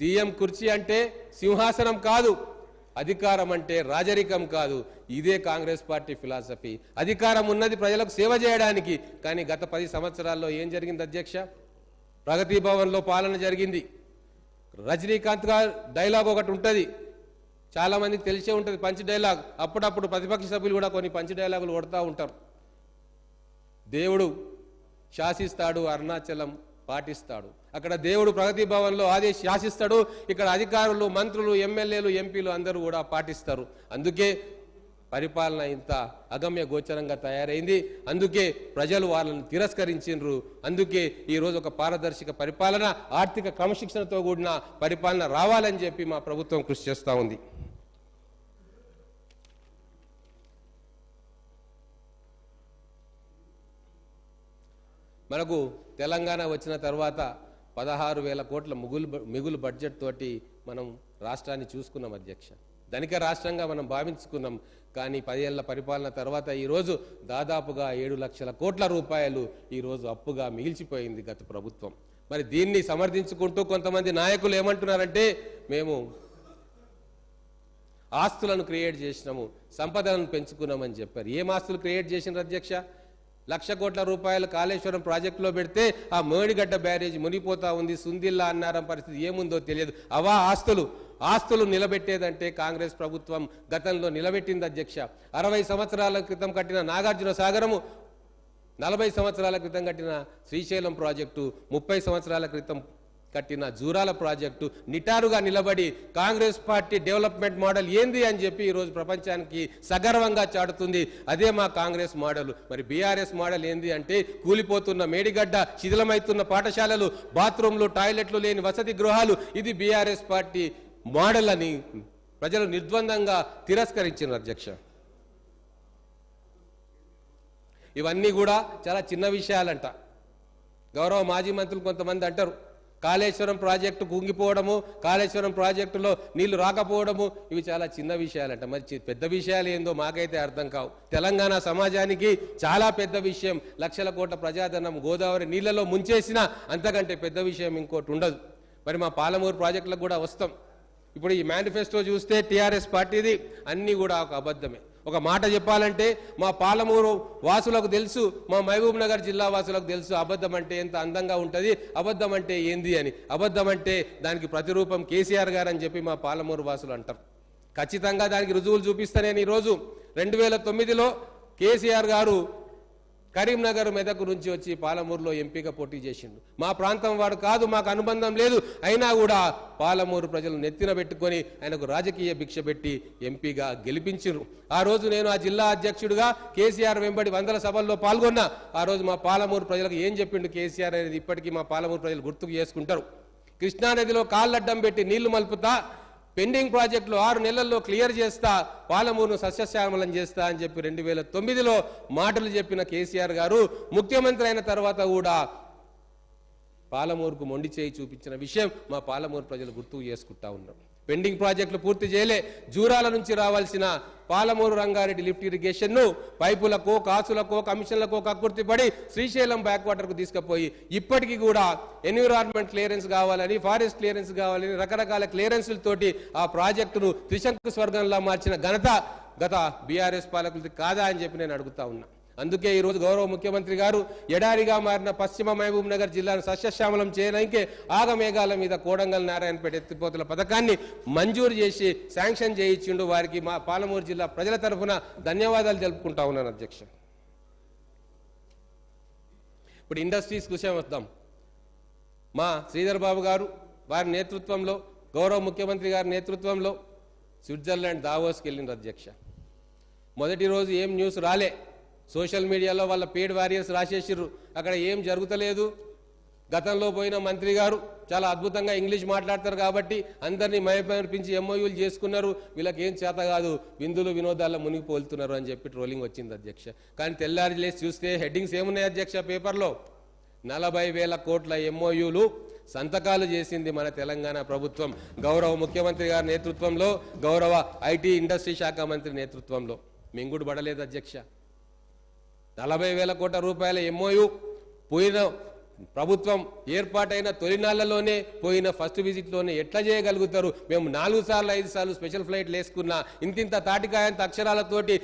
CM కుర్చీ అంటే సింహాసనం కాదు, అధికారం అంటే రాజరికం కాదు. ఇదే కాంగ్రెస్ పార్టీ ఫిలాసఫీ. అధికారం ఉన్నది ప్రజలకు సేవ చేయడానికి. కానీ గత 10 సంవత్సరాల్లో ఏం జరిగింది అధ్యక్ష? ప్రగతి భవన్లో పాలన జరిగింది. రజనీకాంత్ గారు డైలాగ్ ఒకటి ఉంటుంది, చాలా మందికి తెలిసే ఉంటుంది, పంచ్ డైలాగ్. అప్పుడప్పుడు ప్రతిపక్ష సభ్యులు కూడా కొన్ని పంచ్ డైలాగులు కొడతా ఉంటారు. దేవుడు శాసిస్తాడు, అరుణాచలం పాటిస్తాడు. అక్కడ దేవుడు ప్రగతి భవన్లో శాసిస్తాడు, ఇక్కడ అధికారులు, మంత్రులు, ఎమ్మెల్యేలు, ఎంపీలు అందరూ కూడా పాటిస్తారు. అందుకే పరిపాలన ఇంత అగమ్య గోచరంగా తయారైంది. అందుకే ప్రజలు వాళ్ళని తిరస్కరించిండ్రు. అందుకే ఈరోజు ఒక పారదర్శక పరిపాలన, ఆర్థిక క్రమశిక్షణతో కూడిన పరిపాలన రావాలని చెప్పి మా ప్రభుత్వం కృషి చేస్తూ ఉంది. మనకు తెలంగాణ వచ్చిన తర్వాత 16,000 కోట్ల మిగులు బడ్జెట్ తోటి మనం రాష్ట్రాన్ని చూసుకున్నాం అధ్యక్ష. ధనిక రాష్ట్రంగా మనం భావించుకున్నాం. కానీ 10 ఏళ్ల పరిపాలన తర్వాత ఈరోజు దాదాపుగా 7 లక్షల కోట్ల రూపాయలు ఈరోజు అప్పుగా మిగిల్చిపోయింది గత ప్రభుత్వం. మరి దీన్ని సమర్థించుకుంటూ కొంతమంది నాయకులు ఏమంటున్నారంటే, మేము ఆస్తులను క్రియేట్ చేసినాము, సంపదలను పెంచుకున్నామని చెప్పారు. ఏం ఆస్తులు క్రియేట్ చేసినారు అధ్యక్ష? 1,00,000 కోట్ల రూపాయలు కాళేశ్వరం ప్రాజెక్టులో పెడితే ఆ మేడిగడ్డ బ్యారేజ్ మునిగిపోతా ఉంది. సుందిల్లా అన్నారం పరిస్థితి ఏముందో తెలియదు. అవా ఆస్తులు నిలబెట్టేదంటే కాంగ్రెస్ ప్రభుత్వం గతంలో నిలబెట్టింది అధ్యక్ష. 60 సంవత్సరాల క్రితం కట్టిన నాగార్జున సాగరము, 40 సంవత్సరాల క్రితం కట్టిన శ్రీశైలం ప్రాజెక్టు, 30 సంవత్సరాల క్రితం కట్టిన జూరాల ప్రాజెక్టు నిటారుగా నిలబడి కాంగ్రెస్ పార్టీ డెవలప్మెంట్ మోడల్ ఏంది అని చెప్పి ఈరోజు ప్రపంచానికి సగర్వంగా చాటుతుంది. అదే మా కాంగ్రెస్ మోడల్. మరి బీఆర్ఎస్ మోడల్ ఏంది అంటే, కూలిపోతున్న మేడిగడ్డ, శిథిలమవుతున్న పాఠశాలలు, బాత్రూంలు, టాయిలెట్లు లేని వసతి గృహాలు, ఇది బీఆర్ఎస్ పార్టీ మోడల్ అని ప్రజలు నిర్ద్వందంగా తిరస్కరించారు అధ్యక్ష. ఇవన్నీ కూడా చాలా చిన్న విషయాలంట. గౌరవ మాజీ మంత్రులు కొంతమంది అంటారు, కాళేశ్వరం ప్రాజెక్టు కుంగిపోవడము, కాళేశ్వరం ప్రాజెక్టులో నీళ్లు రాకపోవడము ఇవి చాలా చిన్న విషయాలంట. మరి పెద్ద విషయాలు ఏందో మాకైతే అర్థం కావు. తెలంగాణ సమాజానికి చాలా పెద్ద విషయం. లక్షల కోట్ల ప్రజాధనం గోదావరి నీళ్లలో ముంచేసినా అంతకంటే పెద్ద విషయం ఇంకోటి ఉండదు. మరి మా పాలమూరు ప్రాజెక్టులకు కూడా వస్తాం. ఇప్పుడు ఈ మేనిఫెస్టో చూస్తే టీఆర్ఎస్ పార్టీది అన్నీ కూడా ఒక అబద్ధమే. ఒక మాట చెప్పాలంటే మా పాలమూరు వాసులకు తెలుసు, మా మహబూబ్ నగర్ జిల్లా వాసులకు తెలుసు అబద్ధం అంటే ఎంత అందంగా ఉంటుంది, అబద్ధం అంటే ఏంది అని. అబద్ధం అంటే దానికి ప్రతిరూపం కేసీఆర్ గారు అని చెప్పి మా పాలమూరు వాసులు అంటారు. ఖచ్చితంగా దానికి రుజువులు చూపిస్తా. నేను ఈరోజు 2009లో కేసీఆర్ గారు కరీంనగర్, మెదక్ నుంచి వచ్చి పాలమూరులో ఎంపీగా పోటీ చేసిండు. మా ప్రాంతం వాడు కాదు, మాకు అనుబంధం లేదు. అయినా కూడా పాలమూరు ప్రజలు నెత్తిన పెట్టుకొని ఆయనకు రాజకీయ భిక్ష పెట్టి ఎంపీగా గెలిపించారు. ఆ రోజు నేను ఆ జిల్లా అధ్యక్షుడిగా కేసీఆర్ వెంబడి 100 సభల్లో పాల్గొన్నా. ఆ రోజు మా పాలమూరు ప్రజలకు ఏం చెప్పిండు కేసీఆర్ అనేది ఇప్పటికీ మా పాలమూరు ప్రజలు గుర్తుకు చేసుకుంటారు. కృష్ణానదిలో కాళ్ళడ్డం పెట్టి నీళ్లు మలుపుతా, పెండింగ్ ప్రాజెక్టులు 6 నెలల్లో క్లియర్ చేస్తా, పాలమూరును సస్యశ్యామలం చేస్తా అని చెప్పి 2009లో మాటలు చెప్పిన కేసీఆర్ గారు ముఖ్యమంత్రి అయిన తర్వాత కూడా పాలమూరుకు మొండి చేయి చూపించిన విషయం మా పాలమూరు ప్రజలు గుర్తుకు చేసుకుంటా ఉన్నారు. పెండింగ్ ప్రాజెక్టులు పూర్తి చేయలే. జూరాల నుంచి రావాల్సిన పాలమూరు రంగారెడ్డి లిఫ్ట్ ఇరిగేషన్ ను పైపులకో, కాసులకో, కమిషన్లకో కక్కుర్తిపడి శ్రీశైలం బ్యాక్ వాటర్కు తీసుకుపోయి ఇప్పటికీ కూడా ఎన్విరాన్మెంట్ క్లియరెన్స్ కావాలని, ఫారెస్ట్ క్లియరెన్స్ కావాలని రకరకాల క్లియరెన్స్లతోటి ఆ ప్రాజెక్టును త్రిశంకు స్వర్గంలా మార్చిన ఘనత గత బీఆర్ఎస్ పాలకులది కాదా అని చెప్పి నేను అడుగుతా ఉన్నా. అందుకే ఈరోజు గౌరవ ముఖ్యమంత్రి గారు ఎడారిగా మారిన పశ్చిమ మహబూబ్ నగర్ జిల్లాను సస్యశ్యామలం చేయడానికి ఆగమేఘాల మీద కోడంగల్ నారాయణపేట ఎత్తిపోతల పథకాన్ని మంజూరు చేసి శాంక్షన్ చేయించిండు. వారికి మా పాలమూరు జిల్లా ప్రజల తరఫున ధన్యవాదాలు తెలుపుకుంటా ఉన్నాను అధ్యక్ష. ఇప్పుడు ఇండస్ట్రీస్ విషయం వద్దాం. మా శ్రీధర్ బాబు గారు వారి నేతృత్వంలో, గౌరవ ముఖ్యమంత్రి గారి నేతృత్వంలో స్విట్జర్లాండ్ దావోస్కి వెళ్ళిండ్రు అధ్యక్ష. మొదటి రోజు ఏం న్యూస్ రాలే. సోషల్ మీడియాలో వాళ్ళ పేడ్ వారియర్స్ రాసేసిర్రు, అక్కడ ఏం జరుగుతలేదు. గతంలో పోయిన మంత్రి గారు చాలా అద్భుతంగా ఇంగ్లీష్ మాట్లాడతారు కాబట్టి అందరినీ మైమర్పించి ఎంఓయూలు చేసుకున్నారు. వీళ్ళకి ఏం చేత కాదు, విందులు వినోదాల్లో మునిగిపోతున్నారు అని చెప్పి ట్రోలింగ్ వచ్చింది అధ్యక్ష. కానీ తెల్లారి లేసి చూస్తే హెడ్డింగ్స్ ఏమున్నాయి అధ్యక్ష పేపర్లో? 40,000 కోట్ల ఎంఓయూలు సంతకాలు చేసింది మన తెలంగాణ ప్రభుత్వం, గౌరవ ముఖ్యమంత్రి గారి నేతృత్వంలో, గౌరవ ఐటీ ఇండస్ట్రీ శాఖ మంత్రి నేతృత్వంలో. మింగుడు పడలేదు అధ్యక్ష. 40,000 కోట్ల రూపాయల ఎంఓయూ పోయిన ప్రభుత్వం ఏర్పాటైన తొలినాళ్లలోనే పోయిన ఫస్ట్ విజిట్లోనే ఎట్లా చేయగలుగుతారు? మేము 4 సార్లు 5 సార్లు స్పెషల్ ఫ్లైట్లు వేసుకున్నా ఇంతింత తాటికాయంత అక్షరాలతోటి